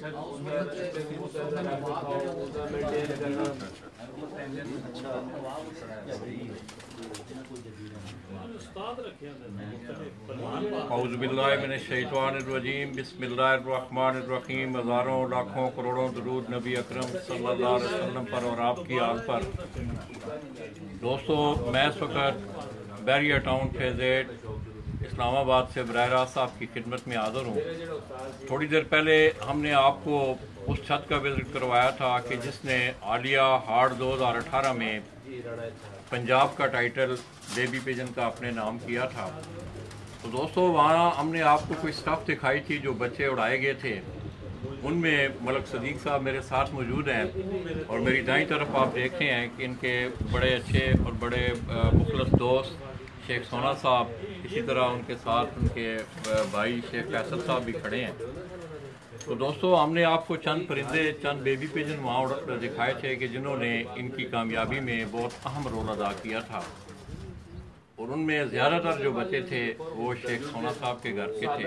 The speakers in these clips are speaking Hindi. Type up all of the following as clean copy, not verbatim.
औज़ुबिल्लाहिमिनश्शैतानिर्रजीम बिस्मिल्लाहिर्रहमानिर्रहीम। हज़ारों लाखों करोड़ों दरूद नबी अकरम सल्लल्लाहु अलैहि वसल्लम पर और आपकी आल पर। दोस्तों, मैं इस वक्त बैरिया टाउन फेज़ 8 इस्लामाबाद से बराह रास्त आपकी खिदमत में हाज़िर हूँ। थोड़ी देर पहले हमने आपको उस छत का विज़िट करवाया था कि जिसने आलिया हार्ट 2018 में पंजाब का टाइटल बेबी पिजन का अपने नाम किया था। तो दोस्तों, वहाँ हमने आपको कोई स्टफ़ दिखाई थी जो बच्चे उड़ाए गए थे। उनमें मलक सदीक साहब मेरे साथ मौजूद हैं और मेरी दाईं तरफ आप देख रहे हैं कि इनके बड़े अच्छे और बड़े मुखलस दोस्त शेख सोना साहब, इसी तरह उनके साथ उनके भाई शेख फैसल साहब भी खड़े हैं। तो दोस्तों, हमने आपको चंद परिंदे, चंद बेबी पिजन वहाँ दिखाए थे कि जिन्होंने इनकी कामयाबी में बहुत अहम रोल अदा किया था। और उनमें ज़्यादातर जो बच्चे थे वो शेख सोना साहब के घर के थे।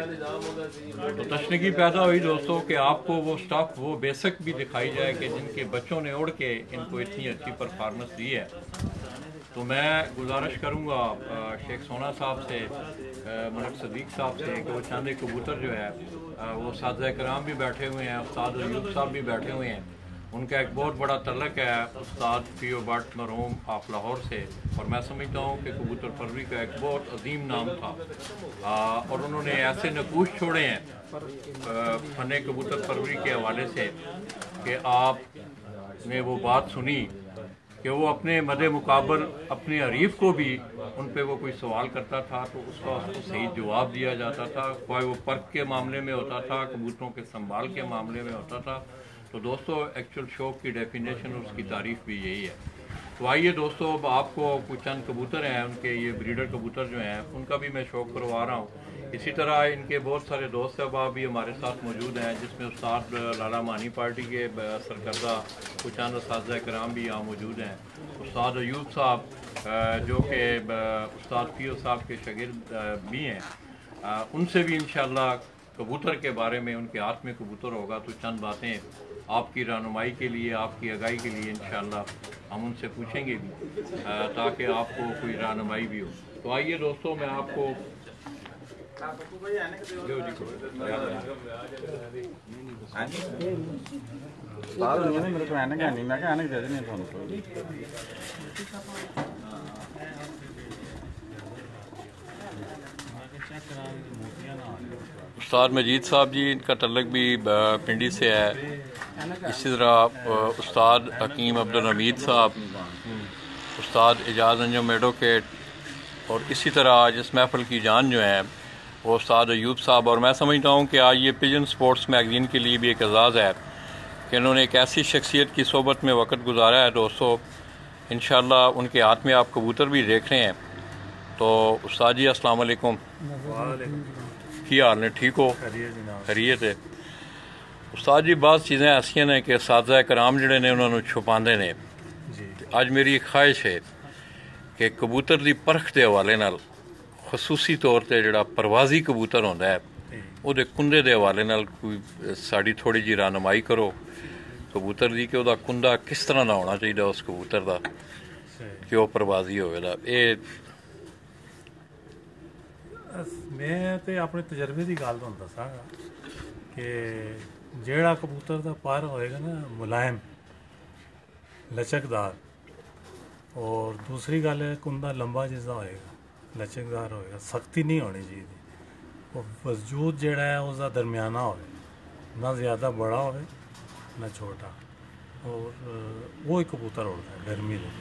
तो तशनीकी पैदा हुई दोस्तों कि आपको वो स्टाफ, वो बेसिक भी दिखाई जाए कि जिनके बच्चों ने उड़ के इनको इतनी अच्छी परफॉर्मेंस दी है। तो मैं गुजारिश करूँगा शेख सोना साहब से, मलक सदीक साहब से कि वो चंद कबूतर जो है, वो सादा कराम भी बैठे हुए हैं, उस्ताद अयूब साहब भी बैठे हुए हैं। उनका एक बहुत बड़ा तल्लक है उस्ताद पीओ भट्ट मरहूम ऑफ लाहौर से, और मैं समझता हूँ कि कबूतर परवरी का एक बहुत अजीम नाम था। और उन्होंने ऐसे नकूश छोड़े हैं फने कबूतर परवरी के हवाले से कि आपने वो बात सुनी कि वो अपने मदे मुकाबल अपने हरीफ को भी उन पे वो कोई सवाल करता था तो उसका उसको सही जवाब दिया जाता था, कोई वो पर्क के मामले में होता था, कबूतरों के संभाल के मामले में होता था। तो दोस्तों, एक्चुअल शौक की डेफिनेशन और उसकी तारीफ भी यही है। तो आइए दोस्तों, अब आपको कुछ चंद कबूतर हैं उनके, ये ब्रीडर कबूतर जो हैं उनका भी मैं शौक करवा रहा हूँ। इसी तरह इनके बहुत सारे दोस्त अहबाब भी हमारे साथ मौजूद हैं, जिसमें उस्ताद लाला मानी पार्टी के सरकर्दा कुछ चंद उस्ताद कराम भी यहाँ मौजूद हैं। उस्ताद अयूब साहब जो कि उस्ताद पीओ साहब के शागिर्द भी हैं, उनसे भी इंशाअल्लाह कबूतर के बारे में, उनके हाथ में कबूतर होगा तो चंद बातें आपकी रहनुमाई के लिए, आपकी आगाही के लिए इंशाअल्लाह हम उनसे पूछेंगे भी, ताकि आपको कोई रहनुमाई भी हो। तो आइए दोस्तों, मैं आपको उस्ताद मजीद साहब जी, इनका तल्लक भी पिंडी से है। इसी तरह उस्ताद हकीम अब्दुल हमीद साहब, उस्ताद एजाज अंजुम एडवोकेट, और इसी तरह आज इस महफिल की जान जो है वो उस्ताद अयूब साहब। और मैं समझता हूँ कि आज ये पिजन स्पोर्ट्स मैगज़ीन के लिए भी एक एजाज़ है कि इन्होंने एक ऐसी शख्सियत की सोबत में वक्त गुजारा है। दोस्तों, इंशाअल्लाह उनके हाथ में आप कबूतर भी देख रहे हैं। तो उस्ताद जी अस्सलाम वालेकुम, की हाल ने, ठीक हो? खैरियत है उस्ताद जी। बाज़ चीज़ें ऐसियां ने कि सादा कराम जिहड़े ने उन्होंने छुपाते ने। अज मेरी एक ख्वाहिश है कि कबूतर की परख के हवाले नाल खसूसी तौर पर जिहड़ा परवाजी कबूतर होंदा है उहदे कुंदे के हवाले नाल कोई साड़ी थोड़ी जी रहनुमाई करो कबूतर की कि उहदा कुंदा किस तरह का होना चाहिए उस कबूतर का कि वह परवाजी होवेगा। ये मैं तो अपने तजर्बे की गल तुहानूं दसांगा कि जिहड़ा कबूतर का पर होएगा ना मुलायम, लचकदार, और दूसरी गल है कुंदा लंबा जिसका होएगा, लचकदार होएगा, सख्ती नहीं होनी चाहिए। और वजूद जिहड़ा है उसका दरमियाना होए, ना ज़्यादा बड़ा होए ना छोटा, और वो ही कबूतर उड़ता है गर्मी में।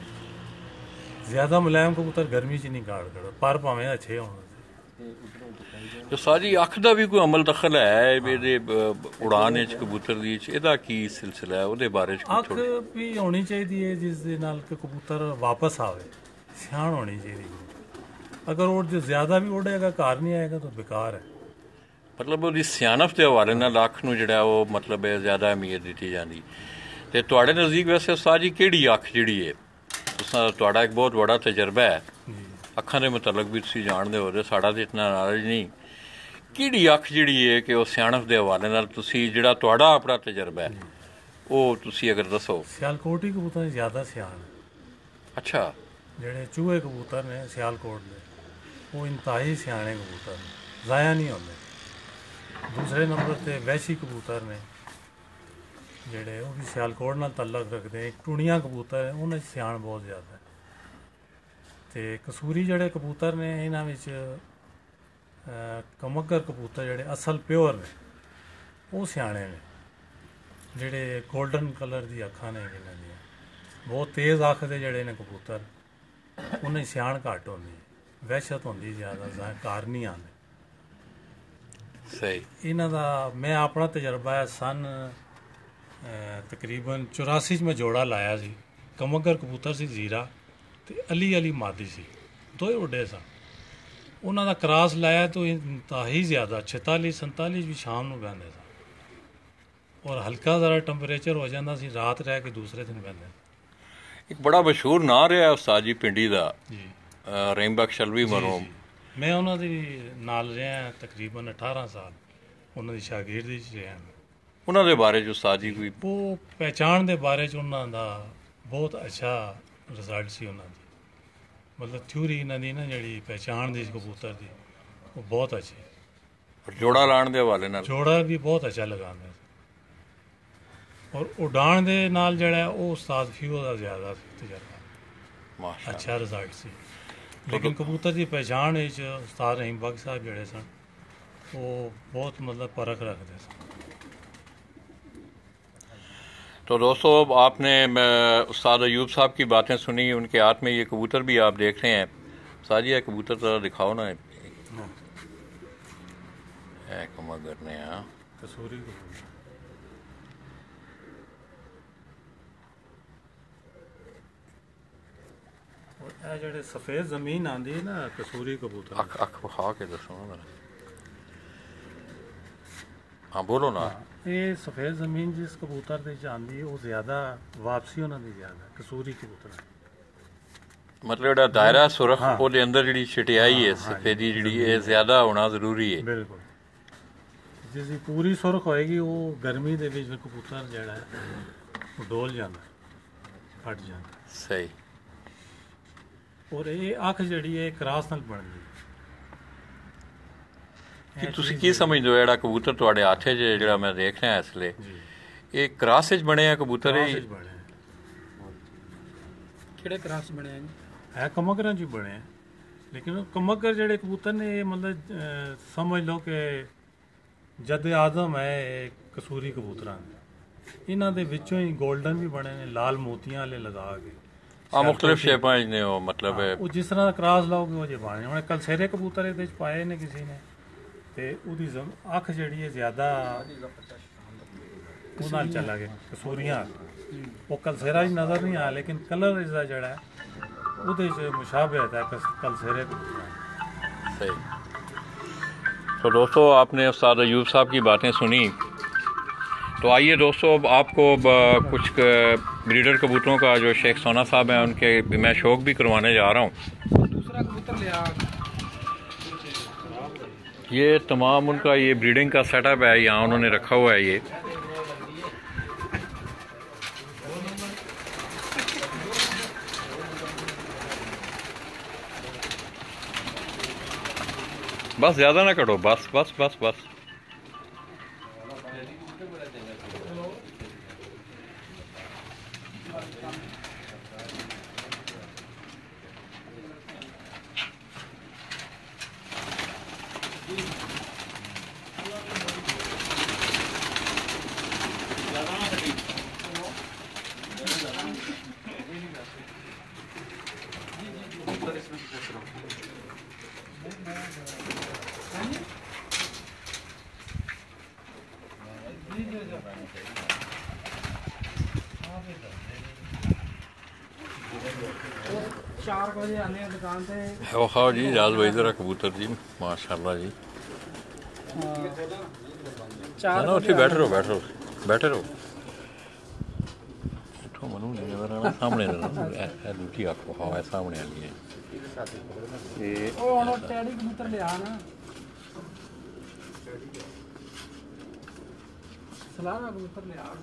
ज़्यादा मुलायम कबूतर गर्मी च नहीं गाड़ करता, पर भावें अच्छे होने। तो सारी अख का भी कोई अमल दखल है उड़ान कबूतर की सिलसिला है, उहदे बारे अख भी होनी चाहिए जिस दे नाल कि कबूतर वापस आवे, सियाण होनी चाहिए। अगर वो ज्यादा भी उड़ेगा घर नहीं आएगा तो बेकार है। मतलब वो सियानफ के हवाले नाल अख नूं जिहड़ा वो मतलब ज्यादा अहमियत दी जाती। ते तुहाडे नज़दीक वैसे उस्ताद जी केड़ी अख जिहड़ी है, तुहाडा एक बहुत बड़ा तजर्बा है अखां दे मुतलक भी तुसीं जानदे हो, साडा तो इतना नॉलेज नहीं ਕਿਹੜੀ ਅੱਖ ਜਿਹੜੀ ਹੈ ਕਿ ਉਹ ਸਿਆਣਪ ਦੇ ਹਵਾਲੇ ਨਾਲ ਤੁਸੀਂ ਜਿਹੜਾ ਤੁਹਾਡਾ ਆਪਣਾ ਤਜਰਬਾ ਹੈ ਉਹ ਤੁਸੀਂ ਅਗਰ ਦੱਸੋ। ਸਿਆਲਕੋਟੀ ਕਬੂਤਰ ਜ਼ਿਆਦਾ ਸਿਆਣ। ਅੱਛਾ। ਜਿਹੜੇ ਚੂਹੇ ਕਬੂਤਰ ਨੇ ਸਿਆਲਕੋਟ ਦੇ ਉਹ ਇੰਤਹਾਈ ਸਿਆਣੇ ਕਬੂਤਰ ਨੇ, ਜ਼ਾਇਆ ਨਹੀਂ ਹੁੰਦੇ। ਦੂਸਰੇ ਨੰਬਰ 'ਤੇ ਵਹਿਸ਼ੀ ਕਬੂਤਰ ਨੇ ਜਿਹੜੇ ਉਹ ਵੀ ਸਿਆਲਕੋਟ ਨਾਲ ਤਾਲੁਕ ਰੱਖਦੇ। ਇੱਕ ਟੂਣੀਆਂ ਕਬੂਤਰ ਹੈ, ਉਹਨਾਂ 'ਚ ਸਿਆਣ ਬਹੁਤ ਜ਼ਿਆਦਾ ਹੈ। ਅਤੇ ਕਸੂਰੀ ਜਿਹੜੇ ਕਬੂਤਰ ਨੇ ਇਹਨਾਂ ਵਿੱਚ ਕਮੱਗਰ ਕਬੂਤਰ ਜਿਹੜੇ ਅਸਲ ਪਿਓਰ ਨੇ ਉਹ ਸਿਆਣੇ ਨੇ, ਜਿਹੜੇ ਗੋਲਡਨ ਕਲਰ ਦੀ ਅੱਖਾਂ ਨੇ ਇਹਨਾਂ ਦੀਆਂ, ਬਹੁਤ ਤੇਜ਼ ਅੱਖ ਦੇ ਜਿਹੜੇ ਨੇ ਕਬੂਤਰ, ਉਹਨਾਂ ਦੀ ਸਿਆਣ ਘੱਟ ਹੁੰਦੀ, ਵਹਿਸ਼ਤ ਹੁੰਦੀ ਜ਼ਿਆਦਾ, ਘਰ ਨਹੀਂ ਆਉਂਦੇ। ਸਹੀ। ਇਹਨਾਂ ਦਾ ਮੈਂ ਆਪਣਾ ਤਜਰਬਾ ਹੈ, ਸਨ ਤਕਰੀਬਨ 84 'ਚ ਮੈਂ ਜੋੜਾ ਲਾਇਆ ਸੀ। ਕਮੱਗਰ ਕਬੂਤਰ ਸੀ ਜ਼ੀਰਾ ਅਤੇ ਅਲੀ ਮਾਦੀ ਸੀ, ਦੋਵੇਂ ਉੱਡੇ ਸਨ। ਉਹਨਾਂ ਦਾ ਕਰਾਸ ਲਾਇਆ ਤਾਂ ਇੰਤਹਾਈ ਜ਼ਿਆਦਾ 46-47 ਵੀ ਸ਼ਾਮ ਨੂੰ ਬਹਿੰਦੇ ਸਨ, ਔਰ ਹਲਕਾ ਜ਼ਰਾ ਟੈਂਪਰੇਚਰ ਹੋ ਜਾਂਦਾ ਸੀ, ਰਾਤ ਰਹਿ ਕੇ ਦੂਸਰੇ ਦਿਨ ਬਹਿੰਦੇ। ਇੱਕ ਬੜਾ ਮਸ਼ਹੂਰ ਨਾਂ ਰਿਹਾ ਉਸਤਾਦ ਜੀ ਪਿੰਡੀ ਦਾ, ਜੀ ਰਹੀਮ ਬਖਸ਼ ਅਲਵੀ ਮਰਹੂਮ। ਮੈਂ ਉਹਨਾਂ ਦੇ ਨਾਲ ਰਿਹਾ ਤਕਰੀਬਨ 18 ਸਾਲ, ਉਹਨਾਂ ਦੀ ਸ਼ਾਗਿਰਦੀ 'ਚ ਰਿਹਾ। ਉਹਨਾਂ ਦੇ ਬਾਰੇ 'ਚ ਉਸਤਾਦ ਜੀ ਕੋਈ ਉਹ ਪਹਿਚਾਣ ਦੇ ਬਾਰੇ 'ਚ ਉਹਨਾਂ ਦਾ ਬਹੁਤ ਅੱਛਾ ਰਿਜ਼ਲਟ ਸੀ। ਉਹਨਾਂ ਦੀ ਮਤਲਬ ਥਿਊਰੀ ਇਹਨਾਂ ਦੀ ਨਾ ਜਿਹੜੀ ਪਹਿਚਾਣ ਦੀ ਕਬੂਤਰ ਦੀ ਉਹ ਬਹੁਤ ਅੱਛੀ। ਜੋੜਾ ਲਾਉਣ ਦੇ ਹਵਾਲੇ ਨਾਲ ਜੋੜਾ ਵੀ ਬਹੁਤ ਅੱਛਾ ਲਗਾਉਂਦੇ ਸੀ, ਔਰ ਉਡਾਣ ਦੇ ਨਾਲ ਜਿਹੜਾ ਉਹ ਉਸਤਾਦ ਫਿਓ ਦਾ ਜ਼ਿਆਦਾ ਤਜਰਬਾ, ਮਾਸ਼ਾ ਅੱਛਾ ਰਿਜ਼ਲਟ ਸੀ। ਲੇਕਿਨ ਕਬੂਤਰ ਦੀ ਪਹਿਚਾਣ ਵਿੱਚ ਉਸਤਾਦ ਰਹੀਮ ਬਖਸ਼ ਸਾਹਿਬ ਜਿਹੜੇ ਸਨ ਉਹ बहुत मतलब परख रखते थे। तो दोस्तों अब आपने उस्ताद अयूब साहब की बातें सुनी, उनके हाथ में ये कबूतर भी आप देख रहे हैं। साजिया कबूतर ज़रा दिखाओ ना। है कमगर ने कसूरी कबूतर और ਜਿਹੜੇ सफेद जमीन आंदी है ना कसूरी कबूतर अख अख खा के दसो ना। हाँ बोलो ना। ये सफेद जमीन जिस कबूतर ਦੇ ਜਾਂਦੀ ਹੈ ਉਹ ਜ਼ਿਆਦਾ ਵਾਪਸੀ ਉਹਨਾਂ ਦੀ ਜ਼ਿਆਦਾ ਕਸੂਰੀ ਕਬੂਤਰ मतलब ਜਿਹੜਾ ਦਾਇਰਾ ਸੁਰਖ ਉਹਦੇ ਅੰਦਰ ਜਿਹੜੀ ਛਟਿਆਈ ਹੈ ਸਫੇਦੀ ਜਿਹੜੀ ਇਹ ਜ਼ਿਆਦਾ ਹੋਣਾ ਜ਼ਰੂਰੀ ਹੈ। ਬਿਲਕੁਲ ਜਿਸ ਦੀ ਪੂਰੀ ਸੁਰਖ ਹੋਏਗੀ ਉਹ ਗਰਮੀ ਦੇ ਵਿੱਚ ਕਬੂਤਰ ਜਿਹੜਾ ਹੈ ਉਹ ਡੋਲ ਜਾਂਦਾ, ਫਟ ਜਾਂਦਾ। ਸਹੀ। ਔਰ ਇਹ ਅੱਖ ਜਿਹੜੀ ਹੈ ਕਰਾਸ ਨਾਲ ਬਣਦੀ। ਕਿ ਤੁਸੀਂ ਕੀ ਸਮਝਦੇ ਹੋ ਜਿਹੜਾ ਕਬੂਤਰ ਤੁਹਾਡੇ ਹੱਥ 'ਚ ਜਿਹੜਾ ਮੈਂ ਦੇਖ ਰਿਹਾ ਇਸ ਵੇਲੇ ਇਹ ਕਰਾਸ 'ਚ ਬਣਿਆ ਕਬੂਤਰ ਹੈ? ਕਿਹੜੇ ਕਰਾਸ ਬਣੇ ਹੈ? ਕਮਗਰਾਂ 'ਚ ਹੀ ਬਣੇ, ਲੇਕਿਨ ਉਹ ਕਮਗਰ ਜਿਹੜੇ ਕਬੂਤਰ ਨੇ ਇਹ ਮਤਲਬ ਸਮਝ ਲਓ ਕਿ ਜਦ ਆਜ਼ਮ ਹੈ ਇਹ ਕਸੂਰੀ ਕਬੂਤਰਾਂ ਦੇ। ਇਹਨਾਂ ਦੇ ਵਿੱਚੋਂ ਹੀ ਗੋਲਡਨ ਵੀ ਬਣੇ ਨੇ, ਲਾਲ ਮੋਤੀਆਂ ਵਾਲੇ ਲਗਾ ਕੇ ਮੁxtਲਿਫ ਸ਼ੇਪਾਂ 'ਚ ਨੇ ਉਹ ਮਤਲਬ ਉਹ ਜਿਸ ਤਰ੍ਹਾਂ ਦਾ ਕਰਾਸ ਲਾਓਗੇ ਉਹ ਜੇ ਬਣੇ। ਹੁਣ ਕਲਸੇਰੇ ਕਬੂਤਰ ਇਹਦੇ 'ਚ ਪਾਏ ਨੇ ਕਿਸੇ ਨੇ ਤੇ ਉਹਦੀ ਅੱਖ ਜਿਹੜੀ ਹੈ ਜ਼ਿਆਦਾ ਉਹ ਨਾਲ ਚਲਾ ਗਿਆ ਕਸੂਰੀਆਂ। ਉਹ ਕਲਸੇਰਾ ਹੀ ਨਜ਼ਰ ਨਹੀਂ ਆਇਆ, ਲੇਕਿਨ ਕਲਰ ਇਸਦਾ ਜਿਹੜਾ ਹੈ ਉਹਦੇ 'ਚ मुशाबहत है कलसेरे कबूतर। सही। तो दोस्तों आपने उस्ताद अयूब साहब की बातें सुनी, तो आइए दोस्तों अब आपको कुछ ब्रीडर कबूतरों का जो शेख सोना साहब हैं उनके मैं शौक भी करवाने जा रहा हूँ। दूसरा कबूतर ले आ। ये तमाम उनका ये ब्रीडिंग का सेटअप है, यहाँ उन्होंने रखा हुआ है। ये बस ज़्यादा ना कटो, बस बस बस बस। वो खाओ जी जाज भाई जरा कबूतर जी माशाल्लाह जी। ना उठे बैठे रहो बैठे रहो बैठे रहो। उठो मनु नजर आना सामने ना दूठी आंख खाओ है सामने आ गई है। ਉਹ ਹੁਣ ਟੈਡੀ ਕਬੂਤਰ ਲਿਆ ਨਾ सलाह कबूतर ले आओ।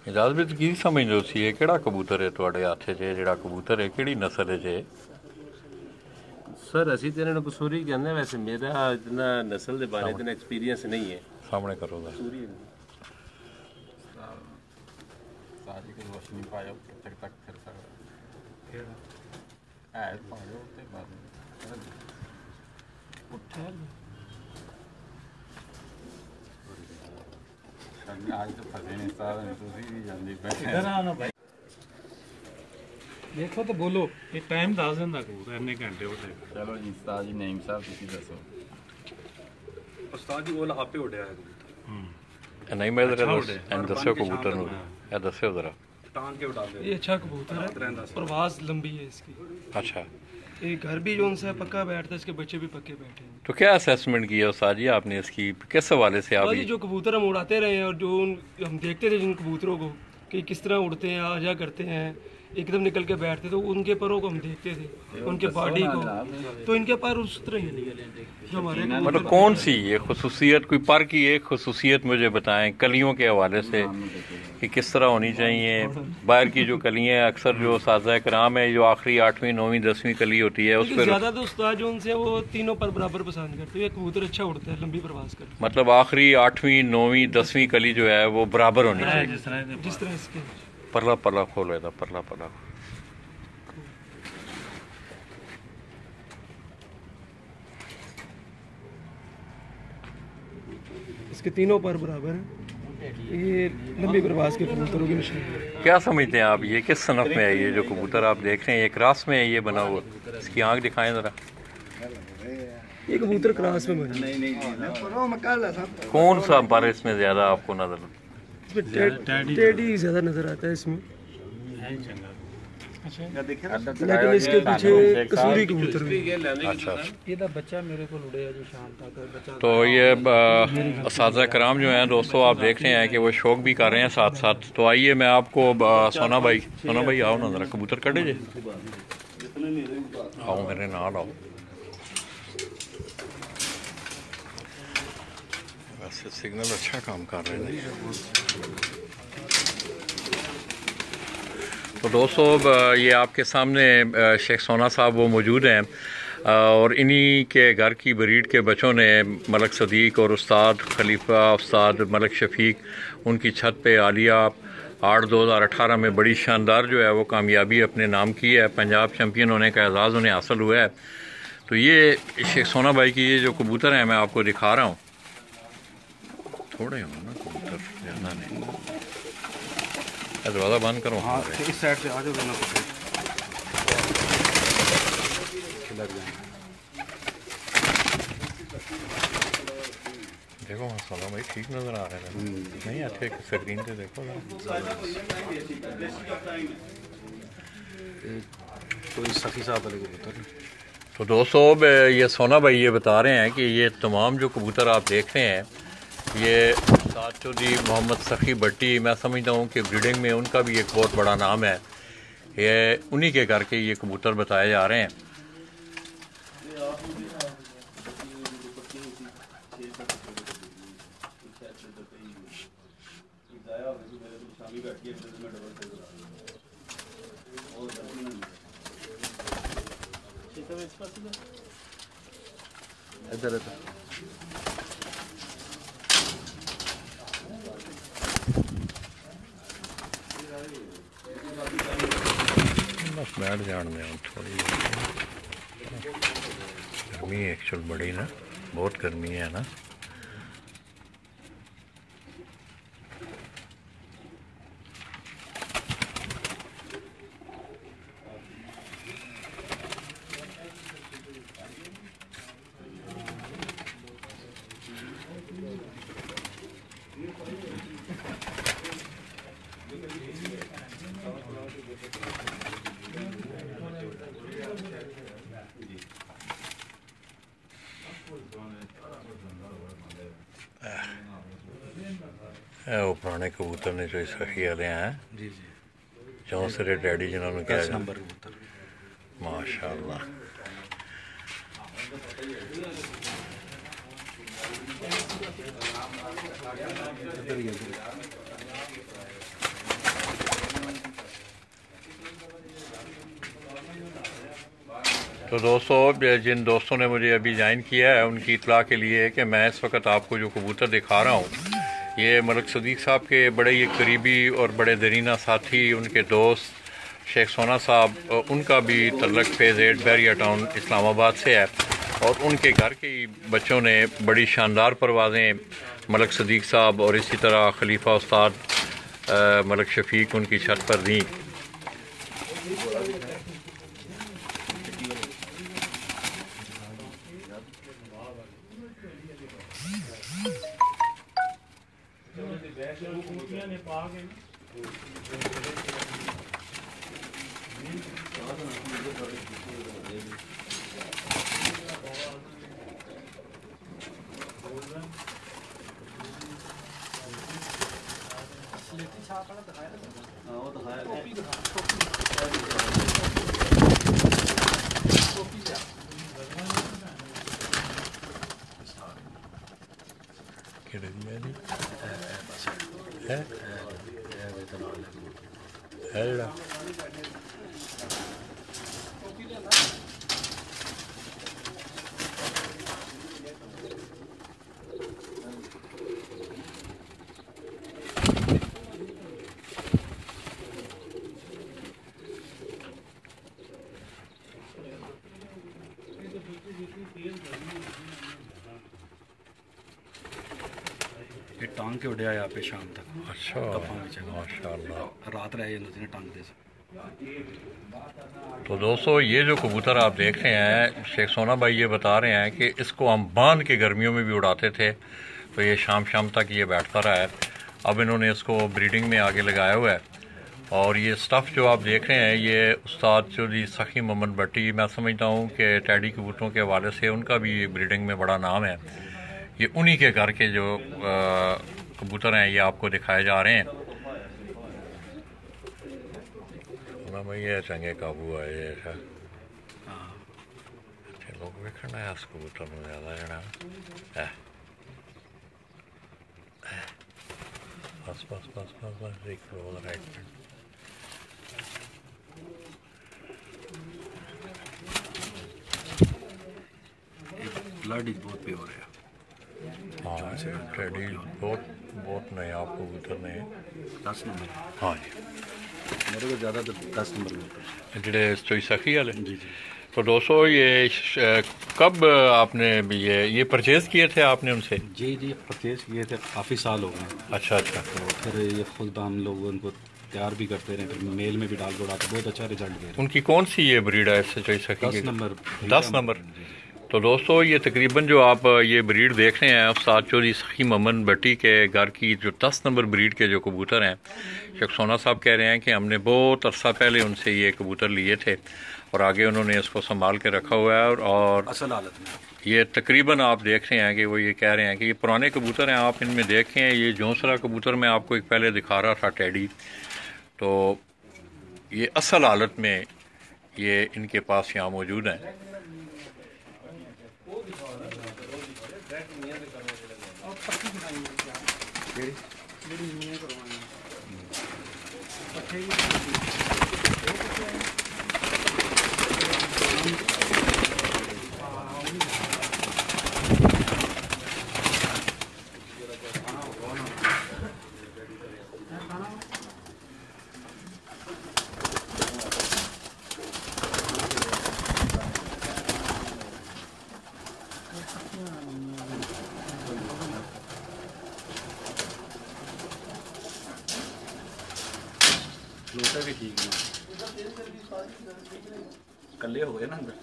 इजाज़त भी की समझदे हो सी ये केड़ा कबूतर है तुहाडे हत्थ च जेड़ा कबूतर है केड़ी नस्ल है जे सर असी तो इन्होंने कसूरी कहने वैसे मेरा इतना नस्ल के बारे इतना एक्सपीरियंस नहीं है सामने करो दा कसूरी सारी की रोशनी पाया तक तक फिर सकदा है पायो ते बाद उठे आज तो फसे नहीं सारा तुसी भी जल्दी बैठे इधर आना भाई देखो तो बोलो ये टाइम दस दिन तक होगा इतने घंटे होते चलो जी उस्ताद जी नईम साहब तुसी दसो उस्ताद जी वो आपे उड़िया है कबूतर नहीं मैं जरा दस्यो कबूतर नूं या दस्यो जरा टांग के उड़ा दे ये अच्छा कबूतर है, प्रवास लंबी है इसकी। अच्छा ये घर भी जो उनसे पक्का बैठता है, इसके बच्चे भी पक्के बैठे हैं। तो क्या असेसमेंट किया उस्ताद जी आपने इसकी किस हवाले से आप और ये जो कबूतर हम उड़ाते रहे हैं और जो हम देखते थे जिन कबूतरों को कि किस तरह उड़ते हैं, आ जा करते हैं, एकदम निकल के बैठते तो उनके परों को हम देखते थे, उनके बॉडी को, तो इनके पर उस तरह ही जो हमारे मतलब कौन सी ये खसूसियत कोई पर की एक खसूसियत मुझे बताएं कलियों के हवाले से कि किस तरह होनी चाहिए। बाहर की जो कलियाँ अक्सर जो साजा कराम है जो आखिरी 8वीं 9वीं 10वीं कली होती है उस पर ज्यादा तो उस्ताद जो उनसे वो तीनों पर बराबर पसंद करते हैं। कबूतर अच्छा उड़ता है, लंबी प्रवास करता है, मतलब आखिरी 8वीं 9वीं 10वीं कली जो है वो बराबर होनी चाहिए। जिस तरह इसके परला परला खोलो था परला परला इसके तीनों पर बराबर हैं। ये लंबी प्रवास के कबूतरों की निशानी है। क्या समझते हैं आप ये किस सनफ में है ये जो कबूतर आप देख रहे हैं ये क्रॉस में है ये बना हुआ इसकी आंख दिखाएं जरा ये कबूतर क्रॉस में बना कौन सा पर इसमें ज्यादा आपको नजर इसमें टेडी ज्यादा नजर आता है इसमें, लेकिन इसके पीछे कसूरी कबूतर भी। अच्छा ਇਹਦਾ ਬੱਚਾ ਮੇਰੇ ਕੋਲ ਉੜਿਆ ਜੀ ਸ਼ਾਮ तक ਬੱਚਾ। तो ये साजा कराम जो हैं दोस्तों आप देख रहे हैं कि वो शौक भी कर रहे हैं साथ साथ। तो आइए मैं आपको सोना भाई आओ ना जरा कबूतर कटे जे आओ मेरे नाल आओ। वैसे सिग्नल अच्छा काम कर रहे हैं। तो दोस्तों ये आपके सामने शेख सोना साहब वो मौजूद हैं और इन्हीं के घर की ब्रीड के बच्चों ने मलक सदीक और उस्ताद खलीफा उस्ताद मलक शफीक उनकी छत पे आलिया 8/2018 में बड़ी शानदार जो है वो कामयाबी अपने नाम की है। पंजाब चैम्पियन होने का एजाज़ उन्हें हासिल हुआ है। तो ये शेख सोना भाई की ये जो कबूतर हैं मैं आपको दिखा रहा हूँ। थोड़े हो ना कबूतर ज़्यादा नहीं। दरवाज़ा बंद करो। हाँ इस साइड से आ जाओ ना देखो मसाला भाई ठीक नज़र आ रहा है नहीं अच्छे स्क्रीन पे देखो कोई सखी साहब वाले कबूतर। तो दोस्तों ये सोना भाई ये बता रहे हैं कि ये तमाम जो कबूतर आप देख रहे हैं ये उस्ताद चौधरी मोहम्मद सखी भट्टी मैं समझता हूँ कि ब्रीडिंग में उनका भी एक बहुत बड़ा नाम है। ये उन्हीं के घर के ये कबूतर बताए जा रहे हैं। इधर बस बैठ जान में थोड़ी गर्मी है एक्चुअल बड़ी ना बहुत गर्मी है ना। वो पुराने कबूतर ने जो इसका किया हैं जी जी चौंसरे डैडी जिन्होंने 10 कहा नंबर कबूतर माशाल्लाह। तो दोस्तों, जिन दोस्तों ने मुझे अभी ज्वाइन किया है उनकी इतला के लिए कि मैं इस वक्त आपको जो कबूतर दिखा रहा हूँ, ये मलिक सदीक साहब के बड़े ही करीबी और बड़े दरीना साथी, उनके दोस्त शेख सोना साहब, उनका भी तल्लक फेज़ 8 बैरिया टाउन इस्लामाबाद से है। और उनके घर के ही बच्चों ने बड़ी शानदार परवाज़ें मलिक सदीक साहब और इसी तरह खलीफा उस्ताद मलिक शफीक उनकी छत पर दी। ये टांग के उड़िया यहाँ पे शाम तक। अच्छा, माशाल्लाह। रात रह जाते टांग दे से। तो दोस्तों, ये जो कबूतर आप देख रहे हैं, शेख सोना भाई ये बता रहे हैं कि इसको हम बांध के गर्मियों में भी उड़ाते थे, तो ये शाम शाम तक ये बैठता रहा है। अब इन्होंने इसको ब्रीडिंग में आगे लगाया हुआ है। और ये स्टफ़ जो आप देख रहे हैं, ये उस्ताद चौधरी सखी मोहम्मद भट्टी, मैं समझता हूँ कि टैडी कबूतरों के हवाले से उनका भी ब्रीडिंग में बड़ा नाम है। ये उन्हीं के घर के जो कबूतर हैं ये आपको दिखाए जा रहे हैं। भाई ये चंगे काबू आए ऐसा लोग वेखना है इस कबूतर में ज़्यादा जरा बस बस बस बस बस एक राइट में ब्लड इज बहुत प्योर है। हाँ, टैडी बहुत बहुत नए आप कबूतर ने 10 नंबर। हाँ जी, मेरे को ज़्यादातर 10 नंबर कबूतर जोड़े चोई सखी वाले। जी जी। तो दोस्तों, ये कब आपने ये परचेज़ किए थे आपने उनसे? जी जी, परचेज किए थे, काफ़ी साल हो गए। अच्छा अच्छा। तो फिर ये खुद हम लोग उनको तैयार भी करते रहे, फिर मेल में भी डाल के उड़ाते, बहुत अच्छा रिजल्ट गया। उनकी कौन सी ये ब्रीड है इससे चोई सखी 10 की? नंबर। 10 नंबर। तो दोस्तों, ये तकरीबन जो आप ये ब्रीड देख रहे हैं, उस्ताद चौधरी सखी मोहम्मद भट्टी के घर की जो 10 नंबर ब्रीड के जो कबूतर हैं, शेख सोना साहब कह रहे हैं कि हमने बहुत अरसा पहले उनसे ये कबूतर लिए थे और आगे उन्होंने इसको संभाल के रखा हुआ है। और असल हालत में ये तकरीबन आप देख रहे हैं कि वो ये कह रहे हैं कि ये पुराने कबूतर हैं। आप इनमें देखें, ये जौंसरा कबूतर मैं आपको एक पहले दिखा रहा था टैडी, तो ये असल हालत में ये इनके पास यहाँ मौजूद हैं। लोटा भी ठीक है, कल्ले हो गए ना अंदर।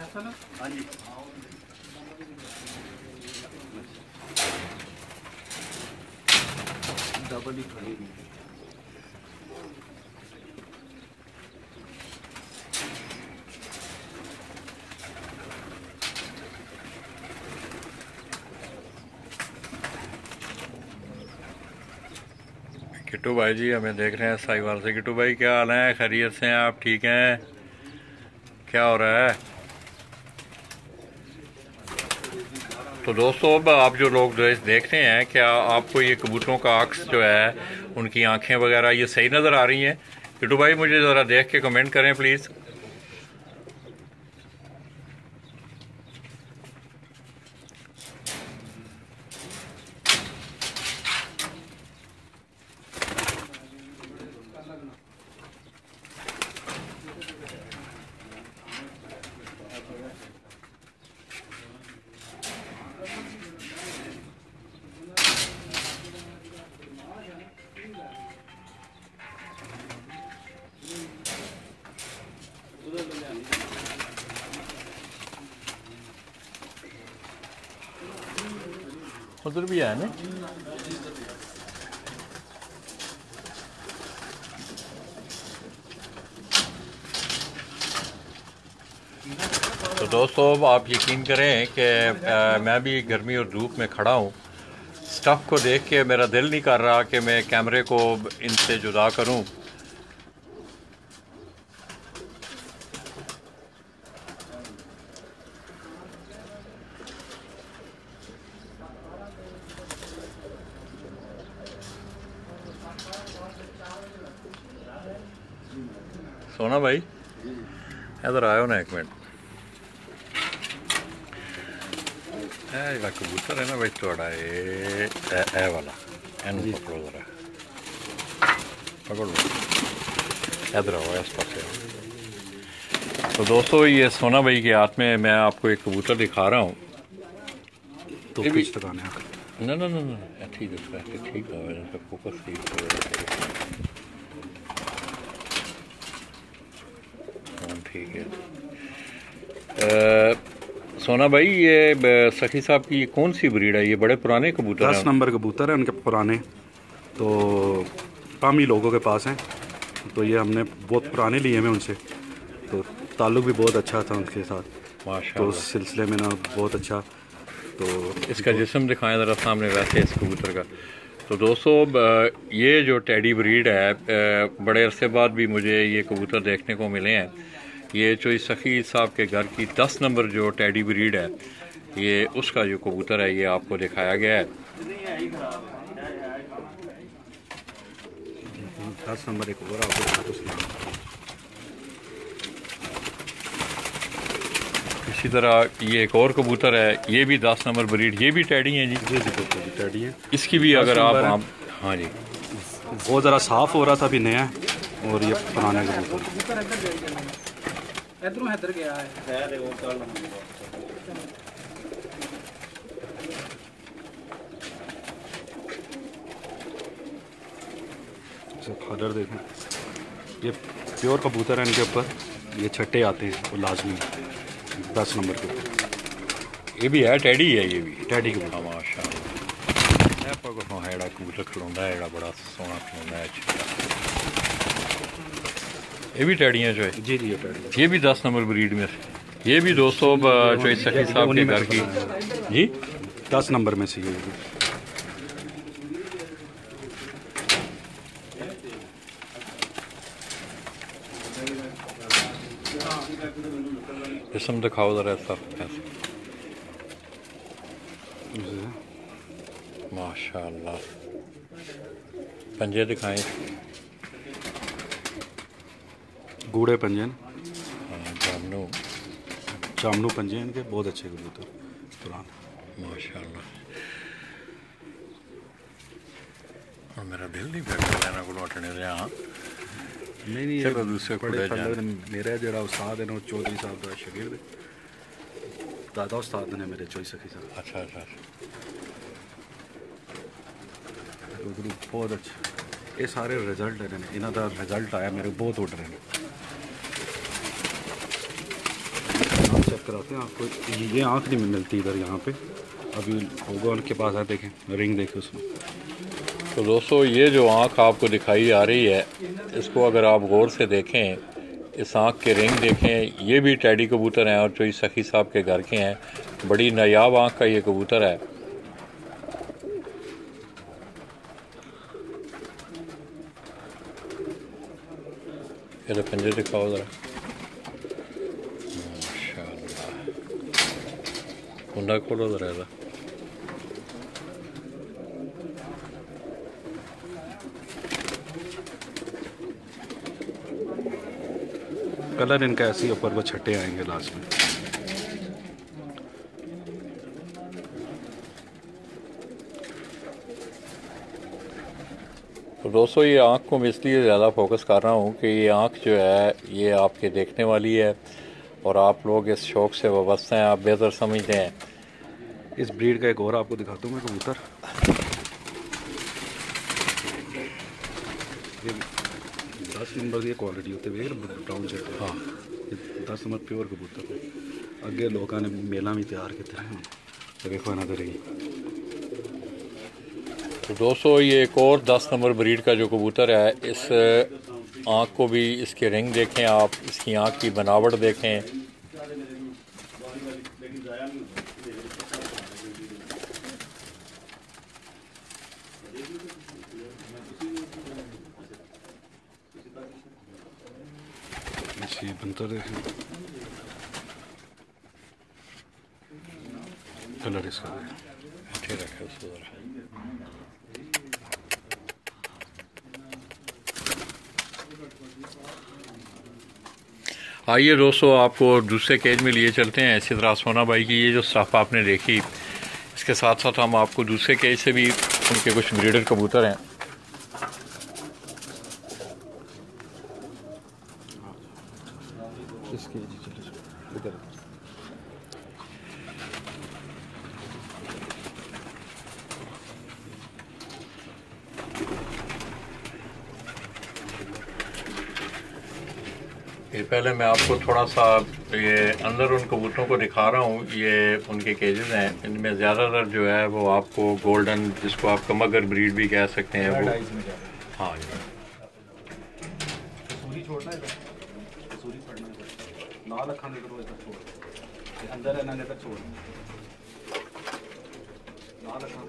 डबल ही खड़ी किट्टू भाई जी हमें देख रहे हैं साहिवाल से। किट्टू भाई क्या हाल है, खैरियत से हैं आप, ठीक हैं? क्या हो रहा है? तो दोस्तों अब आप जो लोग देख रहे हैं, क्या आपको ये कबूतरों का अक्स जो है, उनकी आंखें वगैरह ये सही नज़र आ रही हैं? किट्टू भाई मुझे ज़रा देख के कमेंट करें प्लीज़। उधर भी है ना। तो दोस्तों अब आप यकीन करें कि मैं भी गर्मी और धूप में खड़ा हूँ। स्टफ़ को देख के मेरा दिल नहीं कर रहा कि मैं कैमरे को इनसे जुदा करूँ। सोना भाई इधर आयो ना एक मिनट। ਜਿਹੜਾ कबूतर है ना भाई थोड़ा ये वाला एनू पकड़ो जरा, पकड़ो इधर आओ इस पास। तो दोस्तों ये सोना भाई के हाथ में मैं आपको एक कबूतर दिखा रहा हूँ। तो किस तरह ना ना ना ना ठीक है, ठीक है, फोकस ठीक है। सोना भाई ये सखी साहब की कौन सी ब्रीड है? ये बड़े पुराने कबूतर हैं। 10 नंबर कबूतर है उनके पुराने, तो कम ही लोगों के पास हैं। तो ये हमने बहुत पुराने लिए हैं उनसे, तो ताल्लुक़ भी बहुत अच्छा था उनके साथ। माशाल्लाह। तो उस सिलसिले में ना बहुत अच्छा। तो इसका जिस्म दिखाएं ज़रा सामने वैसे इस कबूतर का। तो दोस्तों ये जो टेडी ब्रीड है, बड़े अरसे बाद भी मुझे ये कबूतर देखने को मिले हैं। ये जो सखी साहब के घर की 10 नंबर जो टेडी ब्रीड है, ये उसका जो कबूतर है, ये आपको दिखाया गया है। 10 नंबर एक और आपको। इसी तरह ये एक और कबूतर है, ये भी 10 नंबर ब्रीड, ये भी टेडी है जी। जी जी बिल्कुल टेडी है। इसकी भी अगर आप हाँ जी, वो ज़रा साफ़ हो रहा था, अभी नया है। और ये पुराने कबूतर इधरों इधर गया है। खादर देखें, ये प्योर कबूतर है। इनके ऊपर ये छट्टे आते हैं, वो लाजमी 10 नंबर के ऊपर। ये भी है टेडी है, ये भी टेडी कबूतर। माशाअल्लाह पको है कबूतर खिलौंदा है, बड़ा सोहना खिलौंदा है। ये भी टेडियाँ जो है जी जी टेडी, ये भी 10 नंबर ब्रीड में से। ये भी दोस्तों जो सखी साहब के घर की जी 10 नंबर में से। जिस्म दिखाओ ज़रा सब ऐसे। माशाअल्लाह पंजे दिखाएं। गूढ़े पंजे, जामनू जामनू पंजे इनके, बहुत अच्छे कबूतर पुराने माशाअल्लाह। और मेरा दिल नहीं बैठा लेना को लौटने दे। हाँ नहीं चलो दूसरे बड़े मेरा जरा उस्ताद है ना, चौधरी साहब का शागिर्द, दादा उस्ताद ने मेरे चोई सखी साहब। अच्छा अच्छा बहुत अच्छा। ये सारे रिजल्ट है, इन्हों का रिजल्ट आया मेरे बहुत उड़ रहे हैं। कराते हैं आपको। ये आँख नहीं मिलती इधर यहाँ पे, अभी होगा उनके पास है, देखें रिंग देखें उसमें। तो दोस्तों ये जो आँख आपको दिखाई जा रही है, इसको अगर आप गौर से देखें, इस आँख के रिंग देखें, ये भी टैडी कबूतर हैं और जो इस सखी साहब के घर के हैं। बड़ी नायाब आँख का ये कबूतर है। ये पंजे दिखाओ ज़रा, माशाअल्लाह। कुंडा खोलो ज़रा ज़रा। कलर इनका ऐसे ही ऊपर वो छठे आएंगे लास्ट में। तो दोस्तों ये आँख को मैं इसलिए ज़्यादा फोकस कर रहा हूँ कि ये आँख जो है ये आपके देखने वाली है और आप लोग इस शौक़ से वाबस्ता हैं, आप बेहतर समझते हैं। इस ब्रीड का एक और आपको दिखाता हूँ मैं कबूतर। ये 10 नंबर की क्वालिटी होती है ब्राउन शेड। हाँ, ये 10 नंबर प्योर कबूतर है। अगे लोगों ने मेला में तैयार किया है, तो देखो ना करेगी। तो दोस्तों ये एक और 10 नंबर ब्रीड का जो कबूतर है, इस आँख को भी, इसके रिंग देखें आप, इसकी आँख की बनावट देखें। ये बनता देखें, कलर इसका अच्छे रखे उसको ज़रा। आइए दोस्तों आपको दूसरे केज में लिए चलते हैं। इसी तरह सोना भाई की ये जो स्टफ आपने देखी, इसके साथ साथ हम आपको दूसरे केज से भी उनके कुछ ब्रीडर कबूतर हैं। ये पहले मैं आपको थोड़ा सा ये अंदर उन कबूतरों को दिखा रहा हूँ। ये उनके केजेस हैं, इनमें ज़्यादातर जो है वो आपको गोल्डन, जिसको आप कमगर ब्रीड भी कह सकते हैं, वो। हाँ जी, छोड़ना है, छोड़ना है, लाल अखा छोड़, अंदर है ना छोड़, लाल अखा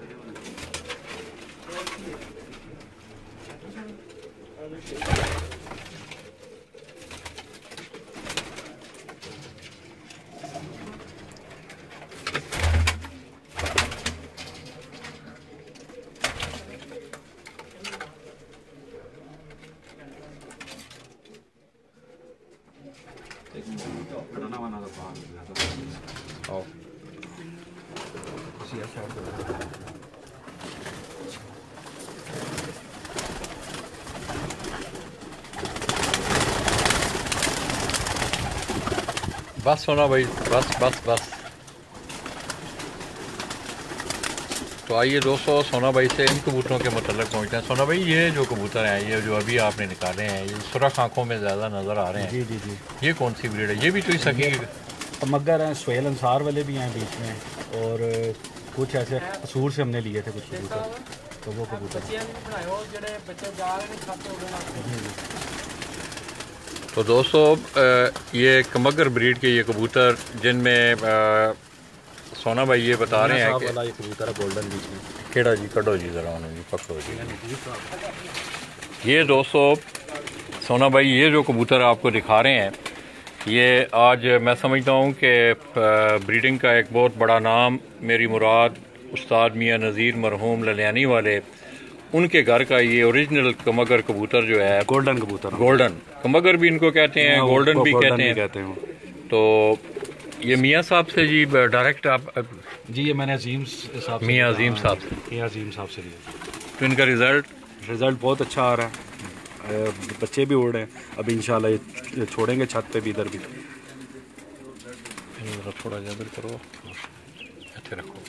बस सोना भाई, बस बस बस। तो आइए दोस्तों सोना भाई से इन कबूतरों के मतलब पहुँचते हैं। सोना भाई ये जो कबूतर हैं, ये जो अभी आपने निकाले हैं, ये सुरख आँखों में ज़्यादा नज़र आ रहे हैं। जी जी जी, ये कौन सी ब्रीड है? ये भी तो सखी मगर हैं, सोहेल अंसार वाले भी हैं बीच में, और कुछ ऐसे कसूर से हमने लिए थे कुछ कबूतर, तो वो कबूतर। तो दोस्तों ये कमगर ब्रीड के ये कबूतर, जिनमें सोना भाई ये बता रहे हैं कि वाला ये कबूतर है गोल्डन बीच में। केड़ा जी, कटो जी ज़रा उन्हें जी, पकड़ो जी। ये दोस्तों सोना भाई ये जो कबूतर आपको दिखा रहे हैं, ये आज मैं समझता हूँ कि ब्रीडिंग का एक बहुत बड़ा नाम, मेरी मुराद उस्ताद मियाँ नज़ीर मरहूम ललियानी वाले, उनके घर का ये ओरिजिनल कमगर कबूतर जो है, गोल्डन कबूतर, गोल्डन कमगर भी इनको कहते हैं, गोल्डन भी कहते हैं। तो ये मियाँ साहब से जी डायरेक्ट आप? जी ये मैंने अजीम साहब, मियाँ अजीम साहब से, मियाँ अजीम साहब से लिया। तो इनका रिज़ल्ट बहुत अच्छा आ रहा है, बच्चे भी उड़ रहे हैं। अभी इंशाल्लाह ये छोड़ेंगे छत पे भी, इधर भी। थोड़ा इधर करो, अच्छे रखो।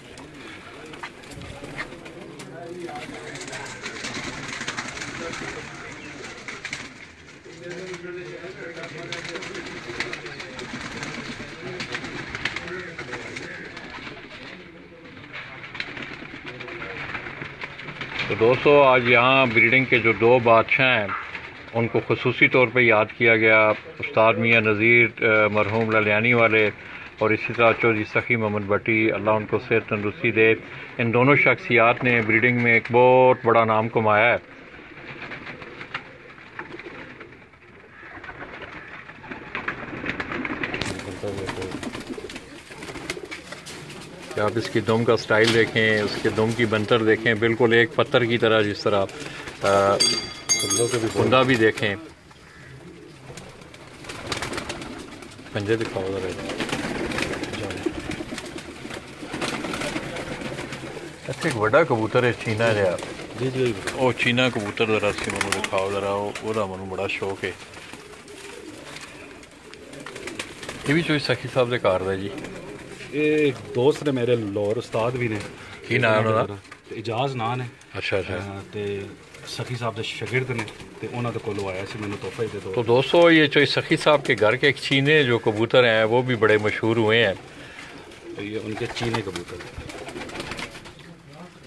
तो दोस्तों आज यहाँ ब्रीडिंग के जो 2 बादशाह हैं उनको ख़ुसूसी तौर पे याद किया गया, उस्ताद मियाँ नज़ीर मरहूम ललियानी वाले और इसी तरह चौधरी सखी मोहम्मद भट्टी, अल्लाह उनको सेहत तंदुरुस्ती दे। इन दोनों शख्सियात ने ब्रीडिंग में एक बहुत बड़ा नाम कमाया है। आप इसकी दुम का स्टाइल देखें, उसके दुम की बनतर देखें, बिल्कुल एक पत्थर की तरह, जिस तरह कुंदा भी देखें। पंजे दिखाओ जरा। अच्छा एक बड़ा कबूतर है चीना जहा, जी जी वो चीना कबूतर जरा सी मैं दिखाओ जरा, वो मैं बड़ा शौक है। ये भी चोई सखी साहब के घर है जी। ये एक दोस्त ने मेरे लाहौर उस्ताद भी ने की नाम है इजाज़ नाम है। अच्छा अच्छा। ते सखी साहब के शागिर्द ने ते उन्होंने कोलों आया सी मैंने तोहफा ही दे दो। तो दोस्तों ये चोई सखी साहब के घर के एक चीने जो कबूतर हैं वो भी बड़े मशहूर हुए हैं। तो ये उनके चीने कबूतर,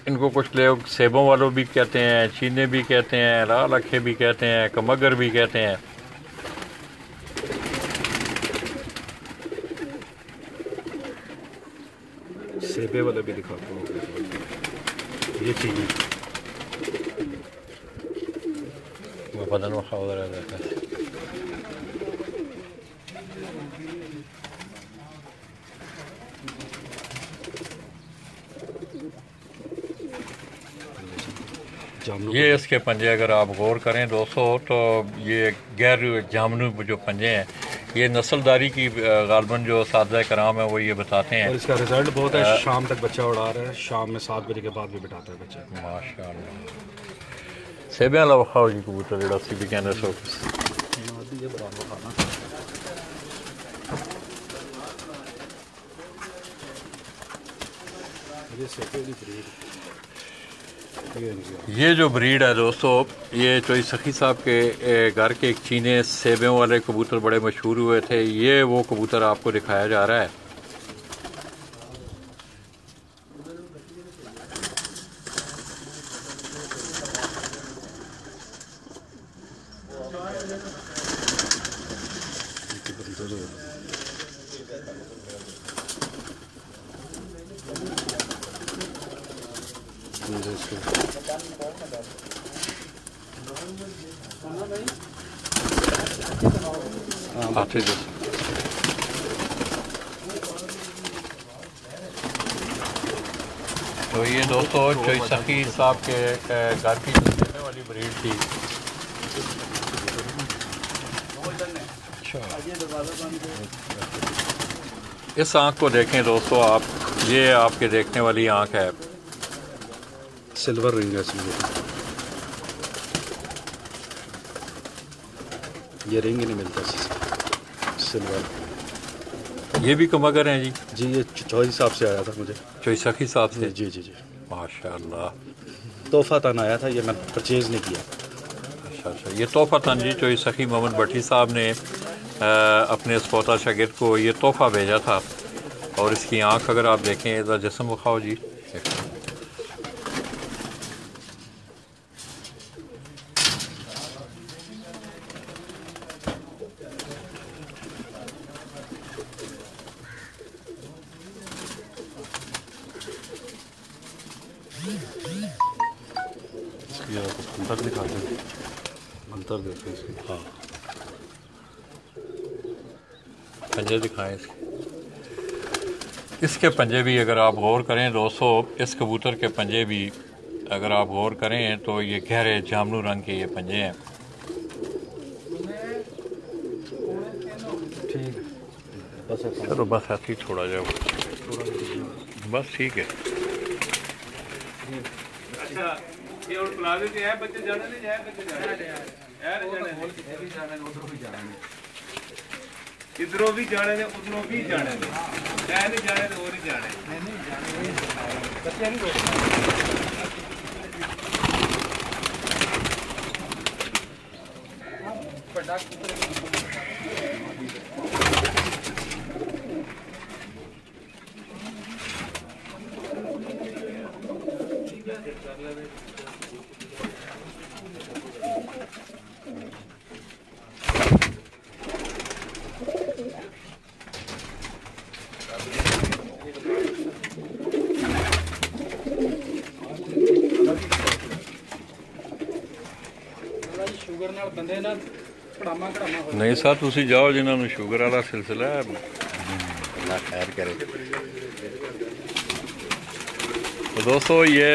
इनको कुछ लोग सेबों वालों भी कहते हैं, चीने भी कहते हैं, लाल अखे भी कहते हैं, कमगर भी कहते हैं। सेबे वाले भी दिखाता हूँ। ये चीनी वो बदन में खाओ रहता है। ये इसके पंजे अगर आप गौर करें दोस्तों तो ये गैर जामनू जो पंजे हैं, ये नस्लदारी की गालबन जो सादा कराम है वो ये बताते हैं। और इसका रिजल्ट बहुत है, शाम तक बच्चा उड़ा रहा है, शाम में 7 बजे के बाद भी बिठाता है बच्चा। माशाअल्लाह। सेबे वाला खाओ जी कबूतर जेड़ा सी भी कहने सो ये जो ब्रीड है दोस्तों, ये चोई सखी साहब के घर के एक चीने सेबों वाले कबूतर बड़े मशहूर हुए थे। ये वो कबूतर आपको दिखाया जा रहा है। आते जो तो ये दोस्तों चोई सखी साहब के घर की जो वाली ब्रीड थी। इस आँख को देखें दोस्तों आप, ये आपके देखने वाली आँख है, सिल्वर रिंग है इसमें। ये रिंग ही नहीं मिलता सिल्वर। ये भी कमगर हैं जी? जी ये चौधरी साहब से आया था मुझे, चोई सखी साहब से। जी जी जी माशाअल्लाह। तोहफा तन आया था, ये मैं परचेज़ नहीं किया। अच्छा अच्छा। ये तोहफा तन जी चोई सखी मोहम्मद भट्टी साहब ने अपने स्पोता शागिर्द को ये तोहफा भेजा था। और इसकी आँख अगर आप देखें, इधर जिस्म दिखाओ जी। मंतर दिखाते हैं, मंतर देते हैं इसके। हाँ पंजे दिखाएं इसके। इसके पंजे भी अगर आप गौर करें दोस्तों, इस कबूतर के पंजे भी अगर आप गौर करें तो ये गहरे जामनू रंग के ये पंजे हैं। ठीक बस चलो बस ऐसे ही छोड़ा जाए, बस ठीक है। अच्छा ये और प्लाजे के है बच्चे जाने नहीं जाए, बच्चे जाने यार जाने उधरों भी जाने, इधरों भी जाने ने उधरों भी जाने ने, ऐ नहीं जाने तो और ही जाने नहीं जाने बच्चे नहीं रोकते। नहीं सर तुसी जाओ जिन्होंने शुगर वाला सिलसिला है अल्लाह खैर करे। तो दोस्तों ये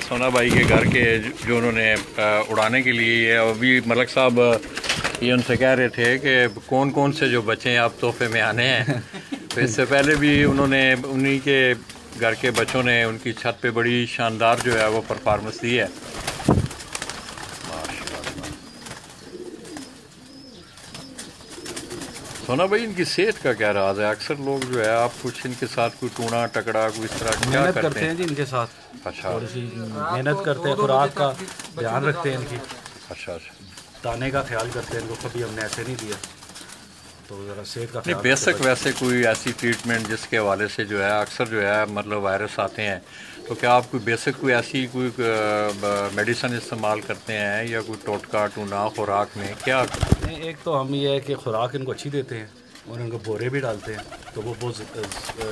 सोना भाई के घर के जो उन्होंने उड़ाने के लिए ये अभी मलक साहब ये उनसे कह रहे थे कि कौन कौन से जो बच्चे हैं आप तोहफे में आने हैं। तो इससे पहले भी उन्होंने उन्हीं के घर के बच्चों ने उनकी छत पे बड़ी शानदार जो है वो परफॉर्मेंस दी है। सोना भाई इनकी सेहत का क्या राज है? अक्सर लोग जो है आप कुछ इनके साथ कोई टूना टकड़ा कोई इस तरह क्या करते हैं जी इनके साथ। अच्छा थोड़ी सी मेहनत करते हैं, खुराक का ध्यान रखते हैं इनकी, अच्छा अच्छा दाने का ख्याल करते हैं इनको, कभी हमने ऐसे नहीं दिया। तो ज़रा सेहत का नहीं ख्याल बेसिक वैसे कोई ऐसी ट्रीटमेंट जिसके हवाले से जो है अक्सर जो है मतलब वायरस आते हैं, तो क्या आप कोई बेसिक कोई ऐसी कोई मेडिसिन इस्तेमाल करते हैं या कोई टोटका टूना खुराक में क्या? नहीं, एक तो हम ये है कि खुराक इनको अच्छी देते हैं और इनको बोरे भी डालते हैं, तो वो बहुत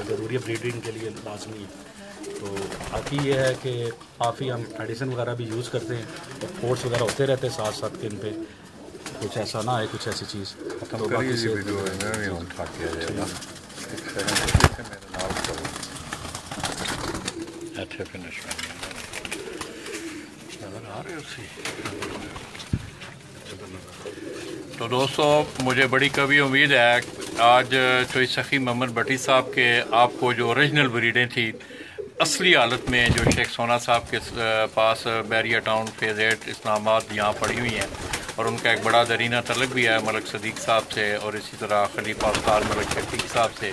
ज़रूरी है, ब्रीडिंग के लिए लाजमी है। तो बाकी ये है कि काफ़ी हम मेडिसिन वगैरह भी यूज़ करते हैं, तो कोर्स वगैरह होते रहते हैं साथ साथ के इन पे, कुछ ऐसा ना है कुछ ऐसी चीज़। तो बाकी से अच्छे फिनिश में आ रहे उसी। तो दोस्तों मुझे बड़ी कभी उम्मीद है आज चोई सखी मोहम्मद भट्टी साहब के आपको जो ओरिजिनल ब्रीडें थी असली हालत में जो शेख सोना साहब के पास बैरिया टाउन फेज़ 8 इस्लामाबाद यहाँ पड़ी हुई हैं, और उनका एक बड़ा दरीना तलक भी है मलक सदीक साहब से और इसी तरह खलीफा उस्ताद मलक शफीक साहब से।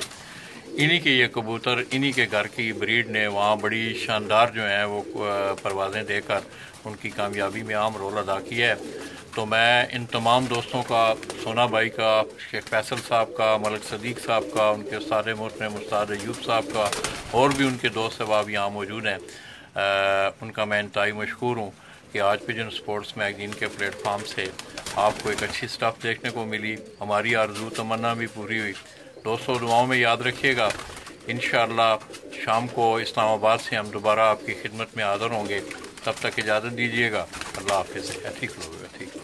इन्हीं के ये कबूतर इन्हीं के घर की ब्रीड ने वहाँ बड़ी शानदार जो हैं वो परवाज़ें देकर उनकी कामयाबी में अहम रोल अदा किया है। तो मैं इन तमाम दोस्तों का, सोना भाई का, शेख फैसल साहब का, मलक सदीक साहब का, उनके उस्ताद मोहतरम उस्ताद अयूब साहब का और भी उनके दोस्त अहबाब यहाँ मौजूद हैं, उनका मैं इंतहाई मशकूर हूँ कि आज पिजन स्पोर्ट्स मैगजीन के प्लेटफार्म से आपको एक अच्छी स्टफ़ देखने को मिली, हमारी आरज़ू तमन्ना भी पूरी हुई। दोस्तों दुआओं में याद रखिएगा, इंशाअल्लाह शाम को इस्लामाबाद से हम दोबारा आपकी खिदमत में हाज़िर होंगे। तब तक इजाज़त दीजिएगा। अल्लाह हाफ़िज़। ठीक लोग ठीक।